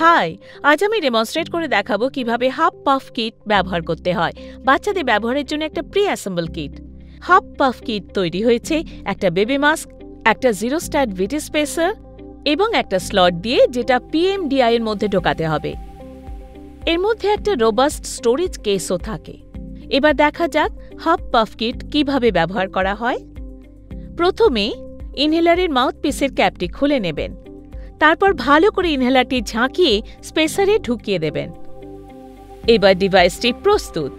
High, আজ আমি demonstrate করে দেখাবো কিভাবে হাফ পাফ কিট ব্যবহার করতে হয়। বাচ্চাদের ব্যবহারের জন্য একটা pre assemble kit. Half puff kit তৈরি হয়েছে একটা বেবি মাস্ক, একটা জিরো স্ট্যাট ভিটি স্পেসার এবং একটা স্লট দিয়ে, যেটা পিএমডিআই এর মধ্যে ঢোকাতে হবে। এর মধ্যে একটা রোবাস্ট স্টোরেজ কেসও থাকে। এবার দেখা যাক হাফ পাফ কিট কিভাবে ব্যবহার করা হয়। প্রথমে ইনহেলারের মাউথপিসের ক্যাপটি খুলে নেবেন। তারপর ভালো করে ইনহেলারটি ঝাঁকিয়ে স্পেসারে ঢুকিয়ে দেবেন। এবার ডিভাইসটি প্রস্তুত।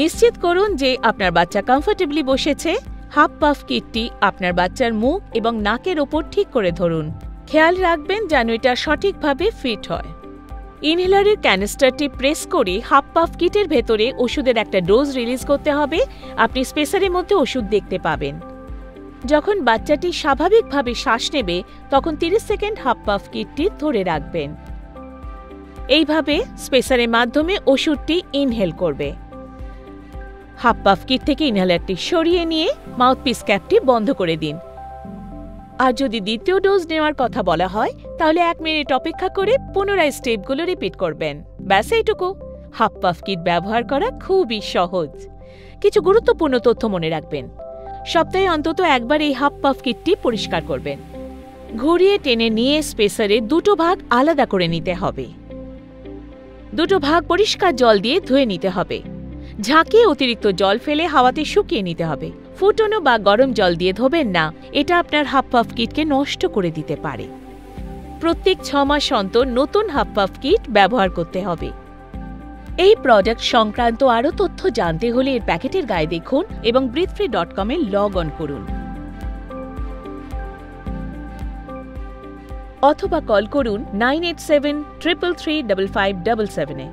নিশ্চিত করুন যে আপনার বাচ্চা কমফোর্টেবলি বসেছে। হাফ পাফ কিটটি আপনার বাচ্চার মুখ এবং নাকের ওপর ঠিক করে ধরুন। খেয়াল রাখবেন যেন এটা সঠিকভাবে ফিট হয়। ইনহেলারের ক্যানিস্টারটি প্রেস করে হাফ পাফ কিটের ভেতরে ওষুধের একটা ডোজ রিলিজ করতে হবে। আপনি স্পেসারের মধ্যে ওষুধ দেখতে পাবেন। যখন বাচ্চাটি স্বাভাবিকভাবে শ্বাস নেবে, তখন 30 সেকেন্ড হাফ পাফ কিটটি ধরে রাখবেন। এইভাবে স্পেসারের মাধ্যমে ওষুধটি ইনহেল করবে। হাফ পাফ কিট থেকে ইনহেলারটি সরিয়ে নিয়ে মাউথপিস ক্যাপটি বন্ধ করে দিন। আর যদি দ্বিতীয় ডোজ নেওয়ার কথা বলা হয়, তাহলে 1 মিনিট অপেক্ষা করে পুনরায় স্টেপগুলো রিপিট করবেন। ব্যাস এইটুকু। হাফ পাফ কিট ব্যবহার করা খুবই সহজ। কিছু গুরুত্বপূর্ণ তথ্য মনে রাখবেন। সপ্তাহে অন্তত একবার এই হাফ পাফ কিটটি পরিষ্কার করবেন। ঘুরিয়ে টেনে নিয়ে স্পেসারে দুটো ভাগ আলাদা করে নিতে হবে। দুটো ভাগ পরিষ্কার জল দিয়ে ধুয়ে নিতে হবে। ঝাঁকিয়ে অতিরিক্ত জল ফেলে হাওয়াতে শুকিয়ে নিতে হবে। ফুটনো বা গরম জল দিয়ে ধোবেন না, এটা আপনার হাফ পাফ কিটকে নষ্ট করে দিতে পারে। প্রত্যেক 6 মাস অন্তর নতুন হাফ পাফ কিট ব্যবহার করতে হবে। এই প্রোডাক্ট সংক্রান্ত আরও তথ্য জানতে হলে এর প্যাকেটের গায়ে দেখুন এবং breathefree.com এ লগ অন করুন অথবা কল করুন 9873335577 এ।